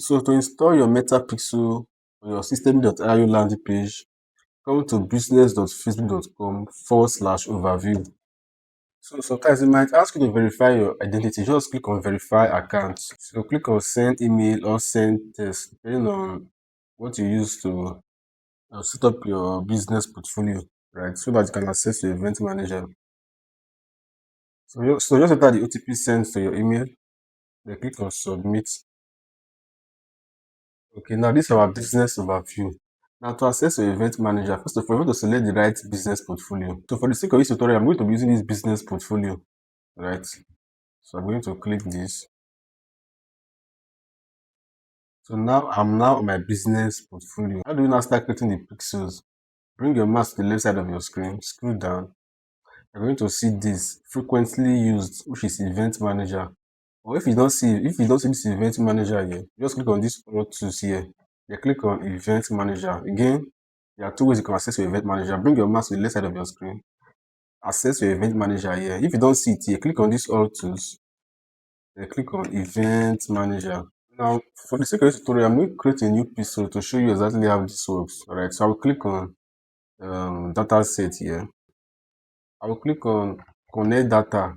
So to install your Metapixel on your systeme.io landing page, come to business.facebook.com/overview. So sometimes it might ask you to verify your identity. Just click on verify account. So click on send email or send text, depending on what you use to set up your business portfolio, right? So that you can access your event manager. So just enter the OTP sent to your email, then click on submit. Okay, now this is our business overview. Now to access your event manager, first of all, you want to select the right business portfolio. So for the sake of this tutorial, I'm going to be using this business portfolio, right? So I'm going to click this. So now I'm on my business portfolio. How do you now start creating the pixels? Bring your mouse to the left side of your screen, scroll down. You're going to see this frequently used, which is event manager. Or if you don't see this event manager here, just click on this all tools here. You click on event manager. Again, there are two ways you can access your event manager. Bring your mouse to the left side of your screen. Access your event manager here. If you don't see it here, click on this all tools. Then click on event manager. Now, for the sake of this tutorial, I'm going to create a new pixel to show you exactly how this works. Alright, so I'll click on data set here. I will click on connect data.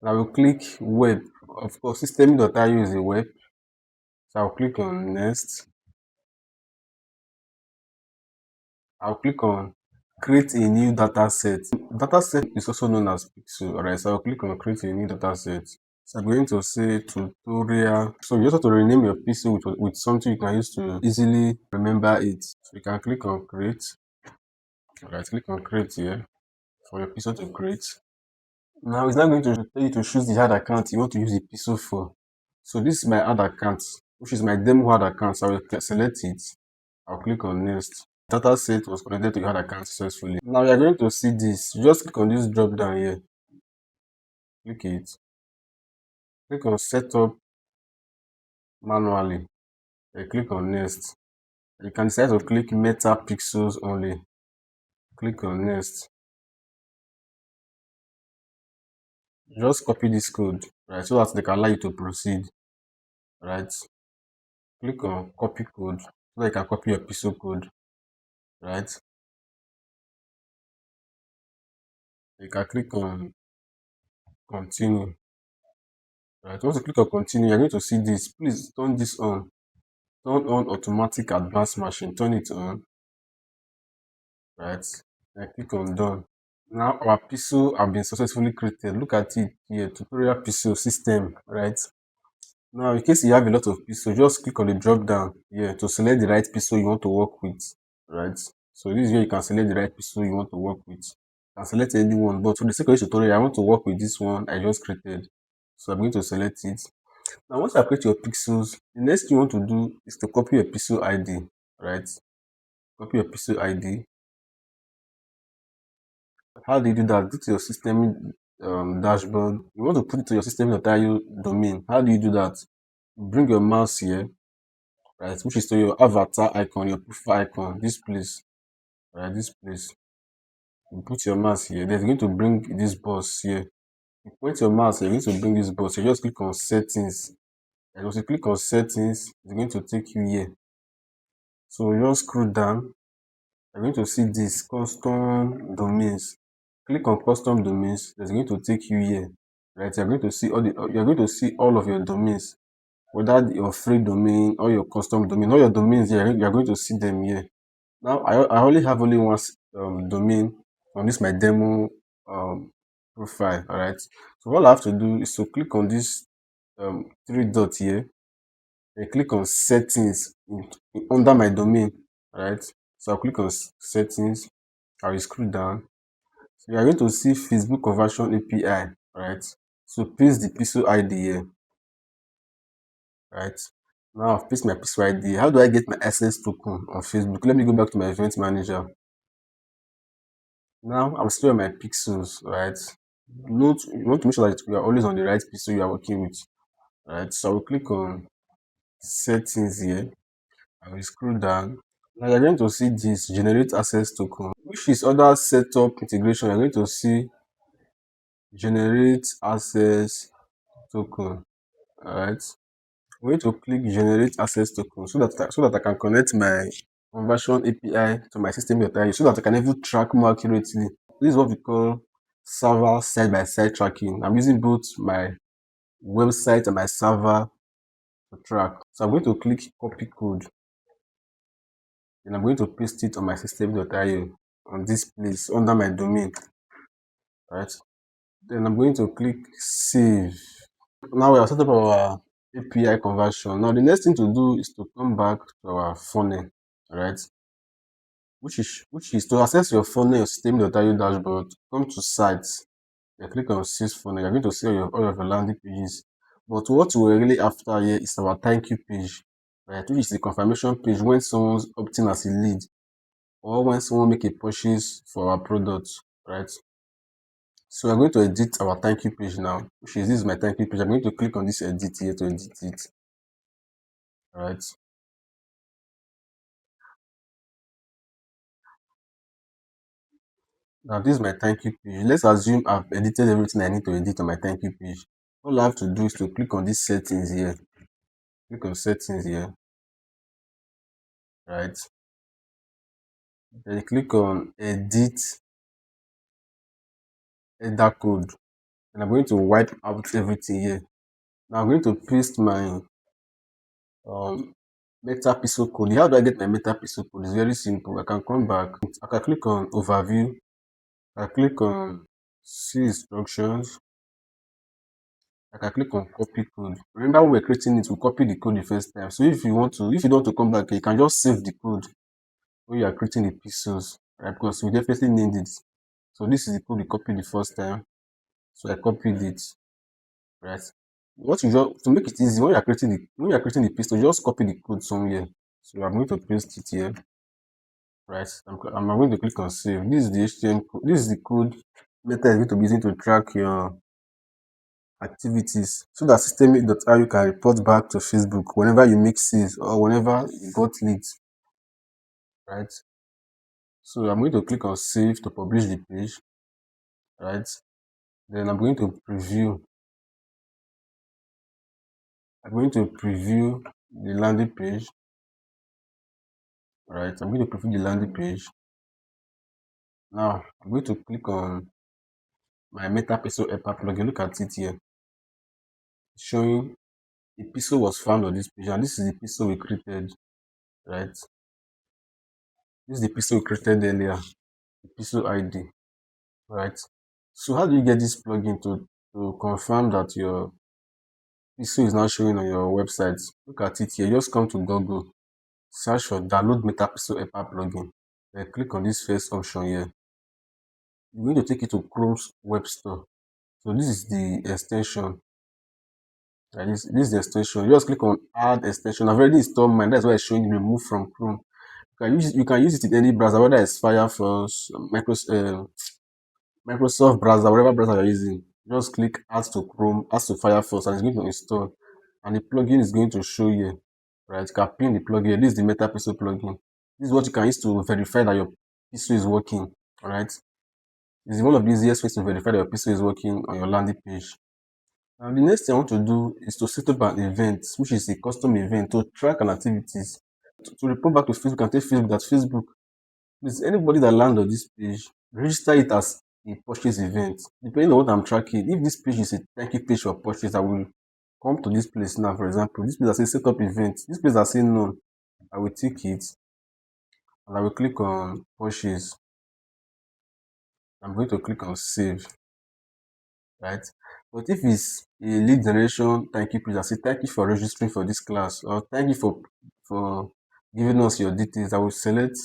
I will click web. Of course, systeme.io is a web. So I'll click on next. I'll click on create a new data set. Data set is also known as pixel. Alright, so I'll click on create a new data set. So I'm going to say tutorial. So you just have to rename your pixel with something you can use to easily remember it. So you can click on create. Alright, click on create here for your pixel to create. Now it's not going to tell you to choose the ad account you want to use the pixel for. So this is my ad account, which is my demo ad account. So I will select it. I'll click on next. Data set was connected to your ad account successfully. Now you are going to see this. Just click on this drop down here. Click it. Click on setup manually. Then click on next. You can decide to click meta pixels only. Click on next. Just copy this code, right, so that they can allow you to proceed. Right. Click on copy code so that you can copy your pixel code. Right. You can click on continue. Right. Once you click on continue, you're going to see this. Please turn this on. Turn on automatic advanced machine. Turn it on. Right. And click on done. Now our pixel have been successfully created. Look at it here. Tutorial pixel system. Right. Now in case you have a lot of pixel, just click on the drop down here to select the right pixel you want to work with. Right. So this is where you can select the right pixel you want to work with. You can select any one, but for the sake of this tutorial, I want to work with this one I just created. So I'm going to select it. Now once you create your pixels, the next thing you want to do is to copy your pixel ID. Right. Copy your pixel ID. How do you do that? Go to your system dashboard. You want to put it to your systeme.io domain. How do you do that? Bring your mouse here, right, which is to your avatar icon, your profile icon, this place, right, this place. You put your mouse here, then you're going to bring this box here. You point your mouse here, you're going to bring this box. You just click on settings. And once you click on settings, it's going to take you here. So you just scroll down. You're going to see this custom domains. Click on custom domains. It's going to take you here. Right? You're going to see all of your domains, whether your free domain or your custom domain, all your domains here, you're going to see them here. Now I only have only one domain on this my demo profile. All right. So all I have to do is to click on this three dots here and click on settings under my domain. All right. So I'll click on settings. I will scroll down. So you are going to see Facebook conversion API. Right. So paste the pixel ID here. Right. Now I've pasted my pixel ID. How do I get my access token on Facebook? Let me go back to my event manager. Now I'm still on my pixels, right? Note you want to make sure that you are always on the right pixel you are working with. Right. So I will click on settings here. I will scroll down. Now you're going to see this generate access token, which is other setup integration. You're going to see generate access token. Alright. I'm going to click generate access token so that I can connect my conversion API to my system.io so that I can even track more accurately. This is what we call server side by side tracking. I'm using both my website and my server to track. So I'm going to click copy code and I'm going to paste it on my system.io on this place under my domain, right? Then I'm going to click save. Now we have set up our API conversion. Now the next thing to do is to come back to our funnel, right? Which is to access your funnel, your system.io dashboard, come to sites, you click on sales funnel, you're going to see all of your landing pages. But what we're really after here is our thank you page, right? Which is the confirmation page when someone's opting as a lead or when someone make a purchase for our product, right? So I'm going to edit our thank you page now, which is this is my thank you page. I'm going to click on this edit here to edit it, right? Now this is my thank you page. Let's assume I've edited everything I need to edit on my thank you page. All I have to do is to click on this settings here. Click on settings here, right? Then click on edit header code. And I'm going to wipe out everything here. Now I'm going to paste my um meta pixel code. How do I get my meta pixel code? It's very simple. I can come back. I can click on overview. I click on see instructions. I can click on copy code. Remember when we're creating it, we copy the code the first time. So if you don't want to come back, you can just save the code when you are creating the pixels, right? Because we definitely need it. So this is the code we copied the first time. So I copied it, right? What you just to make it easy when you are creating the pixel, just copy the code somewhere. So I'm going to paste it here, right? I'm going to click on save. This is the HTML code. This is the code method is going to be using to track your activities so that system.io can report back to Facebook whenever you make sales or whenever you got leads, right? So I'm going to click on save to publish the page, right? Then I'm going to preview. I'm going to preview the landing page, right? I'm going to preview the landing page. Now I'm going to click on my Meta Pixel Helper plugin. Look at it here, showing the pixel was found on this page, and this is the pixel we created, right? This is the pixel we created earlier, the pixel ID, right? So how do you get this plugin to confirm that your pixel is now showing on your website? Look at it here. Just come to Google, search for download Meta Pixel Helper plugin, then click on this first option here. You're going to take it to Chrome's web store. So this is the extension. Right? This is the extension. You just click on add extension. I've already installed mine. That's why it's showing remove from Chrome. You can use it in any browser, whether it's Firefox, Microsoft browser, whatever browser you're using. Just click add to Chrome, add to Firefox, and it's going to install. And the plugin is going to show you. Right? You can pin the plugin. This is the Meta Pixel plugin. This is what you can use to verify that your pixel is working. Alright. It's one of the easiest ways to verify that your pixel is working on your landing page. Now, the next thing I want to do is to set up an event, which is a custom event to track an activities. To report back to Facebook and tell Facebook that Facebook, please, anybody that land on this page, register it as a purchase event. Depending on what I'm tracking, if this page is a thank you page for purchase, I will come to this place now, for example. This place that says set up event. This place that says none. I will tick it and I will click on purchase. I'm going to click on save, right? But if it's a lead generation thank you page, I say thank you for registering for this class or thank you for giving us your details, I will select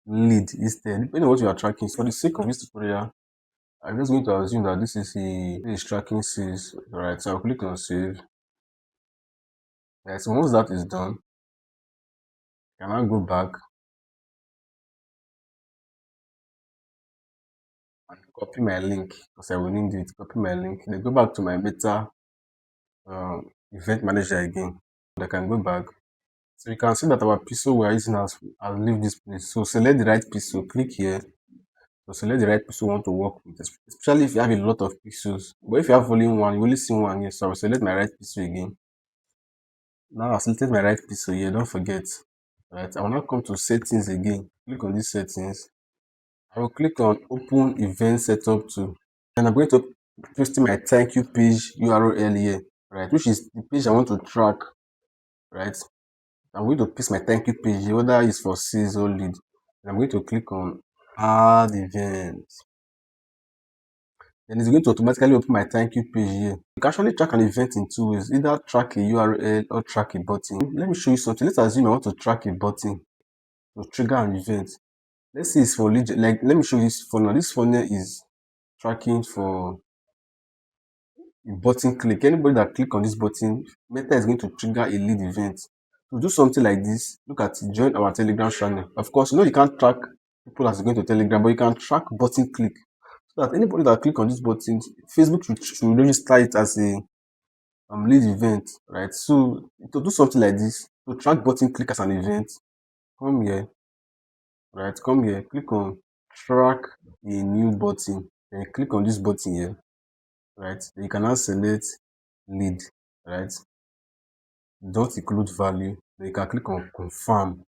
lead instead, depending on what you are tracking. So for the sake of this tutorial, I'm just going to assume that this is tracking sales, right? So I'll click on save. Right, so once that is done, I can now go back and copy my link because I will need it. Copy my link, then go back to my meta event manager again. I can go back. So you can see that our pixel we are using has leave this place. So select the right pixel, click here. So select the right pixel you want to work with, especially if you have a lot of pixels. But if you have only one, you only see one here. So I will select my right pixel again. Now I've selected my right pixel here, don't forget. Right, I will now come to settings again. Click on these settings. I will click on open event setup tool. And I'm going to paste my thank you page URL here, right? Which is the page I want to track, right? I'm going to paste my thank you page here, whether it's for sales or lead. And I'm going to click on add event. Then it's going to automatically open my thank you page here. You can actually track an event in two ways, either track a URL or track a button. Let me show you something. Let's assume I want to track a button to trigger an event. Let's say it's for lead, like let me show you this funnel. This funnel is tracking for a button click. Anybody that click on this button, Meta is going to trigger a lead event. To do something like this, look at it, join our Telegram channel. Of course, you know you can't track people that's going to Telegram, but you can track button click. So that anybody that click on this button, Facebook should register it as a lead event, right? So to do something like this, to track button click as an event, come here, right? Come here, click on track a new button, then click on this button here, right? Then you can now select lead, right? Don't include value. Then you can click on confirm.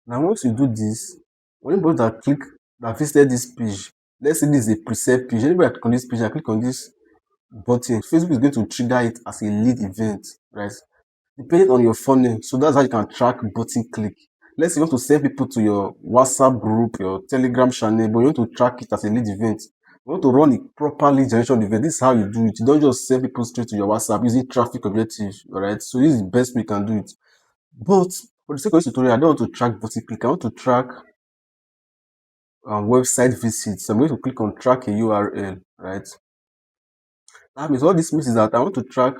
Now once you do this, anybody that visited this page, let's say this is a preset page. Anybody that click on this page and click on this button, Facebook is going to trigger it as a lead event, right? Depending on your funnel. So that's how you can track button click. Let's say you want to send people to your WhatsApp group, your Telegram channel, but you want to track it as a lead event. You want to run a proper lead generation event. This is how you do it. You don't just send people straight to your WhatsApp using traffic objective, alright? So this is the best way you can do it. But for the sake of this tutorial, I don't want to track button click. I want to track website visits. So I'm going to click on track a URL, right? That means what this means is that I want to track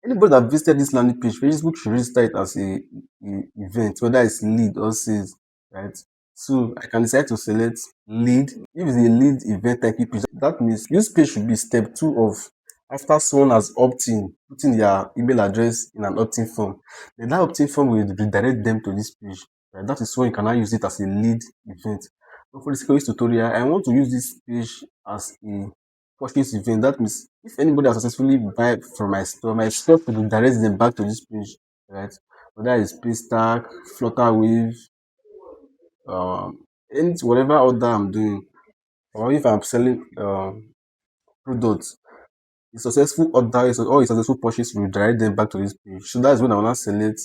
anybody that visited this landing page. Facebook should register it as a event, whether it's lead or sales, right? So I can decide to select lead. If it's a lead event type page, that means this page should be step 2 of after someone has opt-in, putting their email address in an opt-in form. Then that opt-in form will redirect them to this page. Right? That is when you can now use it as a lead event. But for the sake of this tutorial, I want to use this page as a purchase event. That means if anybody has successfully buy from my store will direct them back to this page, right? Whether it's Paystack, Flutterwave, and whatever order I'm doing, or if I'm selling products, a successful order or a successful purchase will direct them back to this page. So that's when I will now select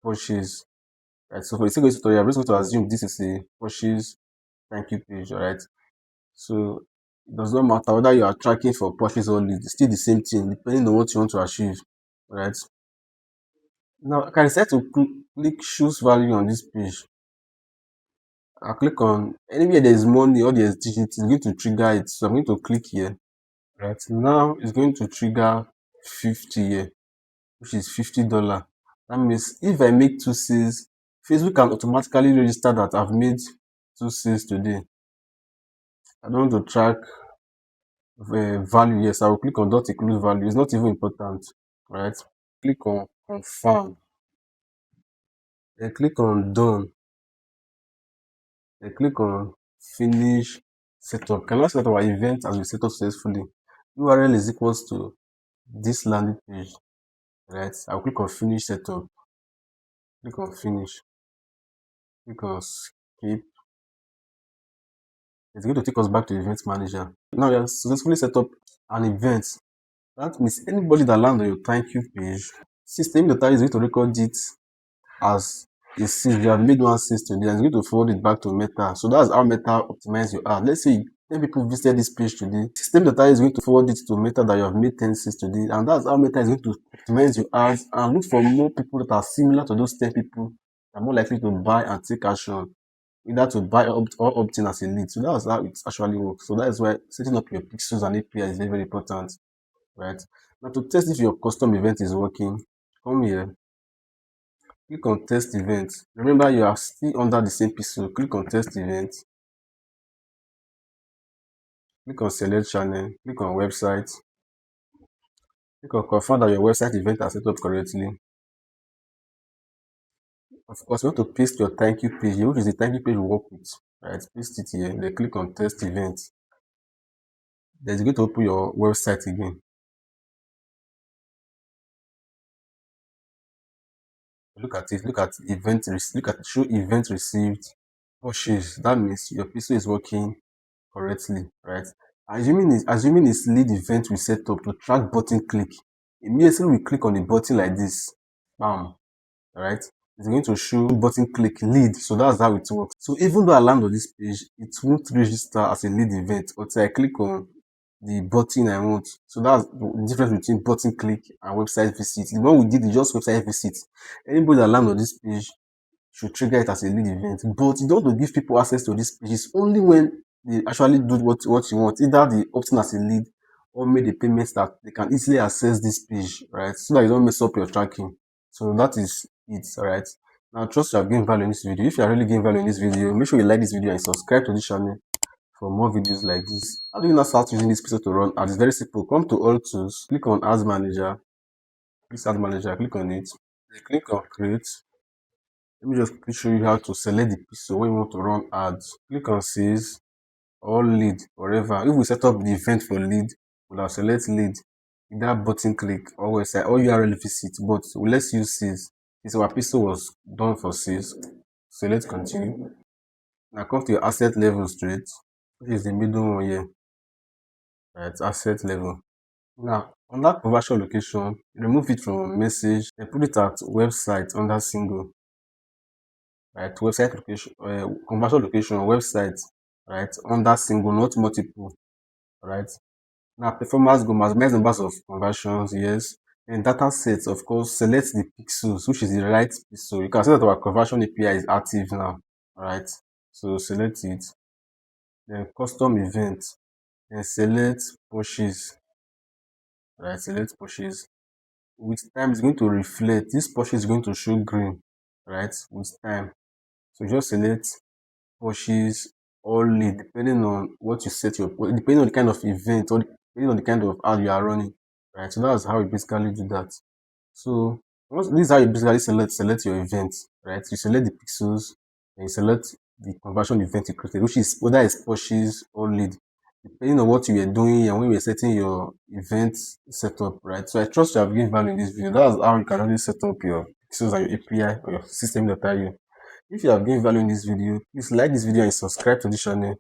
purchase. Right. So for the sake of this tutorial, I'm just going to assume this is a purchase thank you page, alright? So it does not matter whether you are tracking for purchase or lead, it's still the same thing depending on what you want to achieve, right? Now I can decide to click choose value on this page. I'll click on anywhere there is money or there is digit, it's going to trigger it. So I'm going to click here. Right now it's going to trigger 50 here, which is $50. That means if I make 2 sales, Facebook can automatically register that I've made 2 sales today. I don't want to track value. Yes, I will click on dot include value. It's not even important, right? Click on confirm, then click on done, then click on finish setup. Can I set our event as we set up successfully? URL is equals to this landing page, right? I'll click on finish setup, click on finish, click on skip. It's going to take us back to event manager. Now we have successfully set up an event. That means anybody that lands on your thank you page, systeme.ai is going to record it as a sales. You have made 1 sales today and it's going to forward it back to Meta. So that's how Meta optimize your ad. Let's say 10 people visited this page today. Systeme.ai is going to forward it to Meta that you have made 10 sales today. And that's how Meta is going to optimize your ads and look for more people that are similar to those 10 people that are more likely to buy and take action, either to buy or opt-in as a lead. So that's how it actually works. So that is why setting up your pixels and API is very, very important, right? Now to test if your custom event is working, come here, click on test event. Remember you are still under the same pixel. Click on test event, click on select channel, click on website, click on confirm that your website event are set up correctly. Of course, you want to paste your thank you page, which is the thank you page we work with, right? Paste it here, then click on test event. Then it's going to open your website again. Look at it. Look at look at show event received pushes. That means your pixel is working correctly, right? Assuming it's lead event we set up to track button click. Immediately we click on the button like this, bam, right? It's going to show button click lead. So that's how it works. So even though I land on this page, it won't register as a lead event until I click on the button I want. So that's the difference between button click and website visit. The one we did is just website visit. Anybody that land on this page should trigger it as a lead event. But you don't want to give people access to these pages only when they actually do what you want. Either they opt in as a lead or make the payments that they can easily access this page, right? So that you don't mess up your tracking. So that is it, alright? Now, trust you have gained value in this video. If you are really gaining value in this video, make sure you like this video and subscribe to this channel for more videos like this. How do you now start using this pixel to run ads? It's very simple. Come to all tools, click on ads manager, this ad manager, click on it, then click on create. Let me just quickly show you how to select the pixel when you want to run ads. Click on sales or lead, wherever. If we set up the event for lead, we'll select lead, either button click or website or URL visit. But let's use sales. Since our pixel was done for sales, select continue. Now come to your asset level straight, which is the middle one here, right? Asset level. Now on that conversion location, remove it from message and put it at website under single. Right, website location, conversion location, website, right, under single, not multiple, right. Now, performance go maximize numbers of conversions, yes. And data sets, of course, select the pixels, which is the right pixel. You can see that our conversion API is active now, right. So select it, then custom event, then select pushes, right, select pushes. With time, it's going to reflect, this push is going to show green, right, with time. So just select pushes or lead depending on what you set your depending on the kind of event or depending on the kind of ad you are running, right? So that's how you basically do that. So this is how you basically select your event, right? You select the pixels and you select the conversion event you created, which is whether it's pushes or lead, depending on what you were doing and when you were setting your event setup, right? So I trust you have gained value in this video. That's how you can really set up your pixels and your API or your system.io. If you have gained value in this video, please like this video and subscribe to this channel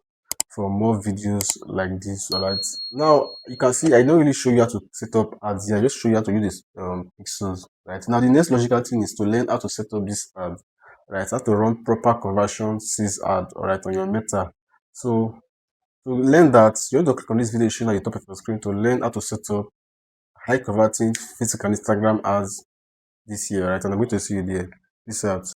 for more videos like this. Alright. Now you can see I don't really show you how to set up ads here. I just show you how to use this pixels. Right. Now the next logical thing is to learn how to set up this ad. Right. How to run proper conversion sales ad. Alright, on your meta. So to learn that, you want to click on this video showing at the top of your screen to learn how to set up high converting Facebook and Instagram ads this year. Right. And I'm going to see you there. Peace out.